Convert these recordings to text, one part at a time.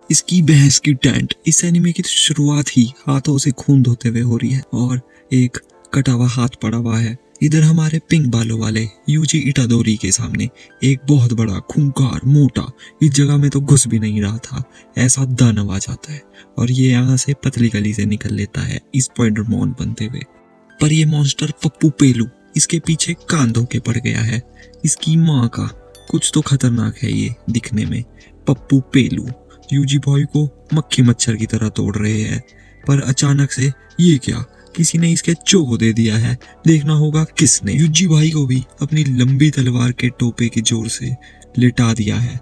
इसकी भैंस की टेंट। इस एनिमे की शुरुआत ही हाथों से खून धोते हुए हो रही है और एक कटा हुआ हाथ पड़ा हुआ है। इधर हमारे पिंक बालों वाले यूजी इटादोरी के सामने एक बहुत बड़ा खूंखार मोटा इस जगह में तो घुस भी नहीं रहा था ऐसा दानव आ जाता है और ये यहाँ से पतली गली से निकल लेता है स्पाइडरमैन बनते हुए। पर ये मॉन्स्टर पप्पू पेलू इसके पीछे कान धो के पड़ गया है। इसकी माँ का कुछ तो खतरनाक है ये दिखने में। पप्पू पेलू यूजी बॉय को मक्खी मच्छर की तरह तोड़ रहे हैं, पर अचानक से ये क्या, किसी ने इसके चोको दे दिया है। देखना होगा किसने। यूजी भाई को भी अपनी लंबी तलवार के टोपे के जोर से लिटा दिया है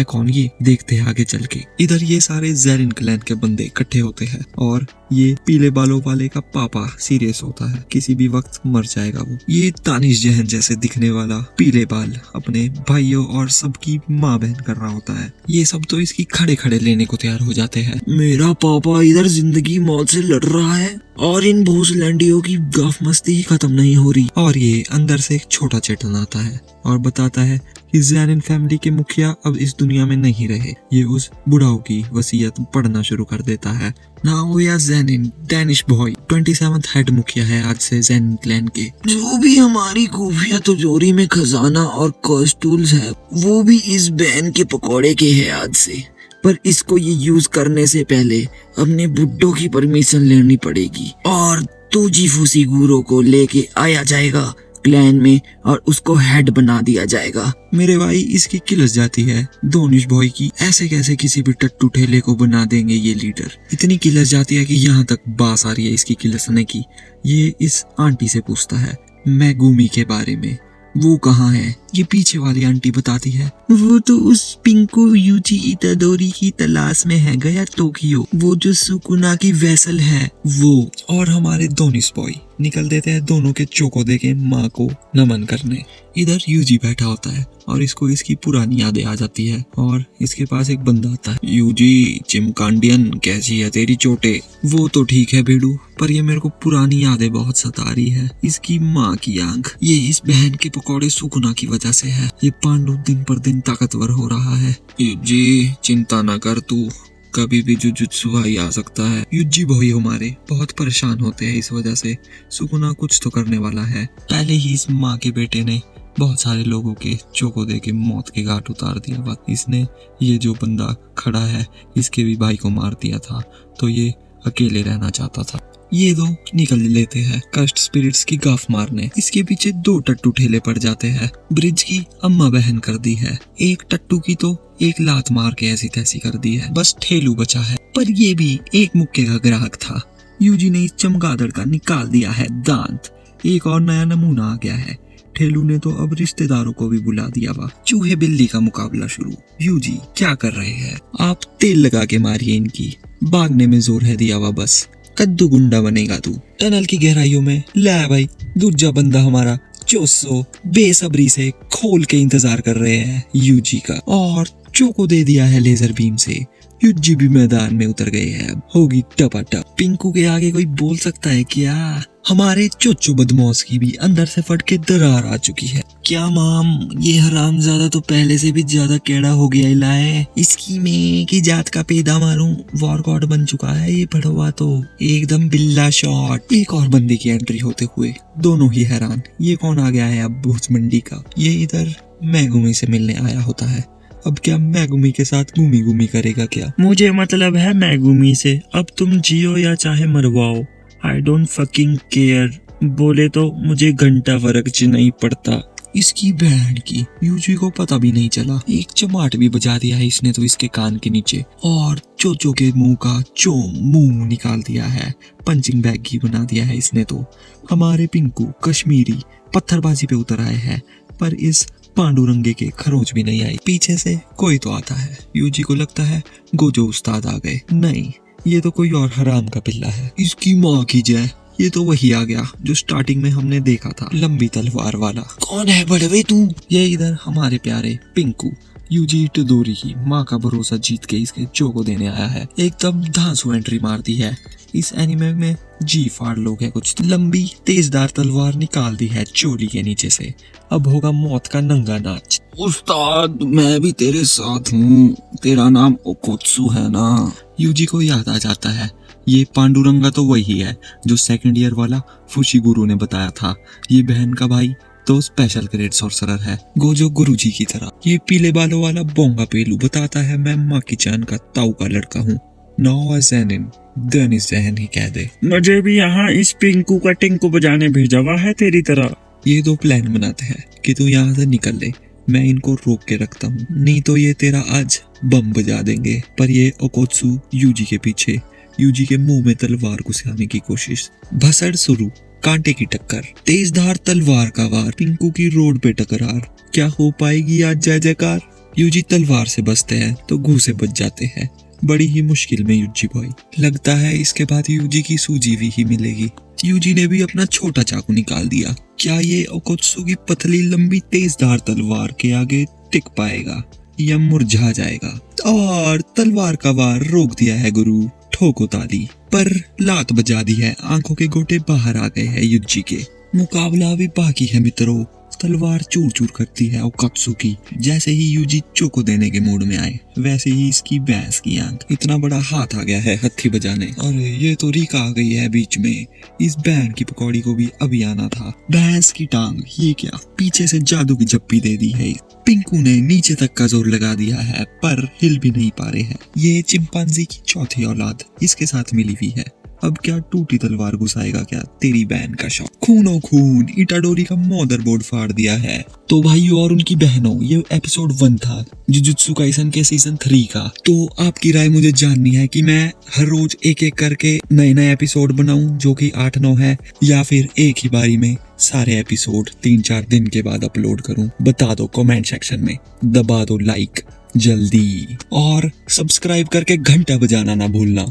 कौन ये, देखते हैं आगे चल के। इधर ये सारे ज़ेरिन क्लैन के बंदे इकट्ठे होते हैं और ये पीले बालों वाले का पापा सीरियस होता है, किसी भी वक्त मर जाएगा वो। ये तानिश जहन जैसे दिखने वाला पीले बाल अपने भाइयों और सबकी माँ बहन कर रहा होता है। ये सब तो इसकी खड़े खड़े लेने को तैयार हो जाते हैं। मेरा पापा इधर जिंदगी मौत से लड़ रहा है और इन भूसलैंडियों की गफ मस्ती ही खत्म नहीं हो रही। और ये अंदर से एक छोटा चेतन आता है और बताता है कि ज़ेरिन फैमिली के मुखिया अब इस दुनिया में नहीं रहे। ये उस बुढ़ाऊ की वसीयत पढ़ना शुरू कर देता है। Now we are Zarin Danish by 27th head मुखिया है आज से ज़ेरिन क्लैन के। जो भी हमारी खुफिया तिजोरी में खजाना और कॉस्टूल्स है वो भी इस बैन के पकौड़े के है आज से, पर इसको ये यूज करने से पहले अपने बुड्ढों की परमिशन लेनी पड़ेगी और तूजी फूसी गुरो को लेके आया जाएगा क्लैन में और उसको हेड बना दिया जाएगा। मेरे भाई इसकी किलस जाती है दोनिश बॉय की, ऐसे कैसे किसी भी टट्टू ठेले को बना देंगे ये लीडर। इतनी किलस जाती है कि यहाँ तक बास आ रही है इसकी किलसने की। ये इस आंटी से पूछता है मैगुमी के बारे में, वो कहाँ है। ये पीछे वाली आंटी बताती है वो तो उस पिंकू यूजी इटादोरी की तलाश में है, गया टोक्यो, वो जो सुकुना की वेसल है वो। और हमारे दोनिश बॉय निकल देते हैं दोनों के चोको देके माँ को नमन करने। इधर यूजी बैठा होता है और इसको इसकी पुरानी यादें आ जाती है और इसके पास एक बंदा आता है। यूजी चिमकांडियन कैसी है तेरी चोटे। वो तो ठीक है बेडू, पर ये मेरे को पुरानी यादें बहुत सता रही है। इसकी माँ की आंख, ये इस बहन के पकौड़े सुकुना की वजह से है। ये पांडु दिन पर दिन ताकतवर हो रहा है। यूजी चिंता न कर तू, कभी भी जुजुत्सु भाई आ सकता है। यूजी भाई हमारे बहुत परेशान होते हैं इस वजह से। सुकुना कुछ तो करने वाला है। पहले ही इस माँ के बेटे ने बहुत सारे लोगों के चोको दे के मौत के घाट उतार दिया। बात इसने ये जो बंदा खड़ा है इसके भी भाई को मार दिया था, तो ये अकेले रहना चाहता था। ये दो निकल लेते हैं कस्ट स्पिरिट्स की गाफ मारने। इसके पीछे दो टट्टू ठेले पड़ जाते हैं। ब्रिज की अम्मा बहन कर दी है, एक टट्टू की तो एक लात मार के ऐसी तैसी कर दी है। बस ठेलू बचा है, पर ये भी एक मुक्के का ग्राहक था। यूजी ने इस चमगादड़ का निकाल दिया है दांत। एक और नया नमूना आ गया है। ठेलू ने तो अब रिश्तेदारों को भी बुला दिया वा। चूहे बिल्ली का मुकाबला शुरू। यूजी क्या कर रहे हैं आप, तेल लगा के मारिए इनकी, भागने में जोर है दिया वा बस, कद्दू गुंडा बनेगा तू। टनल की गहराइयों में ले भाई दूजा बंदा हमारा चोसो बेसब्री से खोल के इंतजार कर रहे हैं यूजी का, और चोको दे दिया है लेजर बीम से। यूजी भी मैदान में उतर गए हैं। अब होगी टपाटप। पिंकू के आगे कोई बोल सकता है क्या। हमारे चोचो बदमाश की भी अंदर से फट के दरार आ चुकी है। क्या माम, ये हरामजादा तो पहले से भी ज्यादा केड़ा हो गया इलाए। इसकी मैं की जात का पेदा मारूं, वॉर गॉड बन चुका है ये पढ़वा तो एकदम बिल्ला शॉट। एक और बंदे की एंट्री होते हुए दोनों ही हैरान, ये कौन आ गया है अब भूस मंडी का। ये इधर मैगुमी से मिलने आया होता है। अब क्या मैगुमी के साथ घूमी घूमी करेगा क्या। मुझे मतलब है मैगुमी से, अब तुम जियो या चाहे मरवाओ, आई डोंट फकिंग केयर। बोले तो मुझे घंटा फर्क नहीं पड़ता। इसकी बहन की यूजी को पता भी नहीं चला। एक चमाट भी बजा दिया है इसने तो इसके कान के नीचे, और चोचो के मुंह का मुंह निकाल दिया है। पंचिंग बैग ही बना दिया है इसने तो। हमारे पिंकू कश्मीरी पत्थरबाजी पे उतर आए हैं, पर इस पांडुरंगे के खरोच भी नहीं आई। पीछे से कोई तो आता है। यूजी को लगता है गोजो उस्ताद आ गए। नहीं, ये तो कोई और हराम का पिल्ला है। इसकी माँ की जय, ये तो वही आ गया जो स्टार्टिंग में हमने देखा था, लंबी तलवार वाला। कौन है बड़वे तू। ये इधर हमारे प्यारे पिंकू यूजी इटोडोरी की माँ का भरोसा जीत के इसके जो को देने आया है। एकदम धांसू एंट्री मार दी है। इस एनिमे में जी फाड़ लोग है कुछ लंबी तेजदार तलवार निकाल दी है चोली के नीचे से। अब होगा मौत का नंगा नाच। उस्ताद मैं भी तेरे साथ हूँ, तेरा नाम ओकोत्सु है ना? यूजी को याद आ जाता है ये पांडुरंगा तो वही है जो सेकंड ईयर वाला फुशिगुरु ने बताया था। ये बहन का भाई तो स्पेशल ग्रेड सॉर्सरर है गोजो गुरुजी की तरह। ये पीले बालों वाला बोंगा पेलू बताता है मैं माकी चान का ताऊ का लड़का हूँ। नौ ज़ैनिन देनिस ज़हन ही कह दे। मुझे भी यहाँ इस पिंकू का टिंकू बजाने भेजा हुआ है तेरी तरह। ये दो प्लान बनाते हैं कि तू यहाँ से निकल ले, मैं इनको रोक के रखता हूँ, नहीं तो ये तेरा आज बम बजा देंगे। पर ये ओकोत्सु यूजी के पीछे, यूजी के मुंह में तलवार घुसाने की कोशिश। भसड़ शुरू, कांटे की टक्कर, तेजधार तलवार का वार, पिंकू की रोड पे टकरार। क्या हो पाएगी आज जय जयकार? यूजी तलवार से बचते हैं तो घूसे बच जाते हैं। बड़ी ही मुश्किल में यूजी बॉय। लगता है इसके बाद यूजी की सूजी भी ही मिलेगी। यूजी ने भी अपना छोटा चाकू निकाल दिया। क्या ये ओकोत्सु की पतली लंबी तेजधार तलवार के आगे टिक पाएगा या मुरझा जाएगा? और तलवार का वार रोक दिया है गुरु। ठोको ताली, पर लात बजा दी है। आंखों के गोटे बाहर आ गए हैं यूजी के। मुकाबला अभी बाकी है मित्रों। तलवार चूर चूर करती है ओकोत्सु की। जैसे ही यूजी चोको देने के मूड में आए वैसे ही इसकी भैंस की आंख। इतना बड़ा हाथ आ गया है हथी बजाने। अरे ये तो रीका आ गई है बीच में। इस बैंड की पकौड़ी को भी अभी आना था। भैंस की टांग, ये क्या? पीछे से जादू की झप्पी दे दी है। पिंकू ने नीचे तक का जोर लगा दिया है पर हिल भी नहीं पा रहे हैं। ये चिंपांजी की चौथी औलाद इसके साथ मिली हुई है। अब क्या टूटी तलवार घुसाएगा क्या तेरी बहन का शौक? खूनो खून, इटाडोरी का मदरबोर्ड फाड़ दिया है। तो भाइयों और उनकी बहनों, ये एपिसोड 1 था जुजुत्सु काइसन के सीजन 3 का। तो आपकी राय मुझे जाननी है कि मैं हर रोज एक एक करके नए नए एपिसोड बनाऊं जो कि 8-9 है, या फिर एक ही बारी में सारे एपिसोड 3-4 दिन के बाद अपलोड करूं? बता दो कमेंट सेक्शन में। दबा दो लाइक जल्दी और सब्सक्राइब करके घंटा बजाना ना भूलना।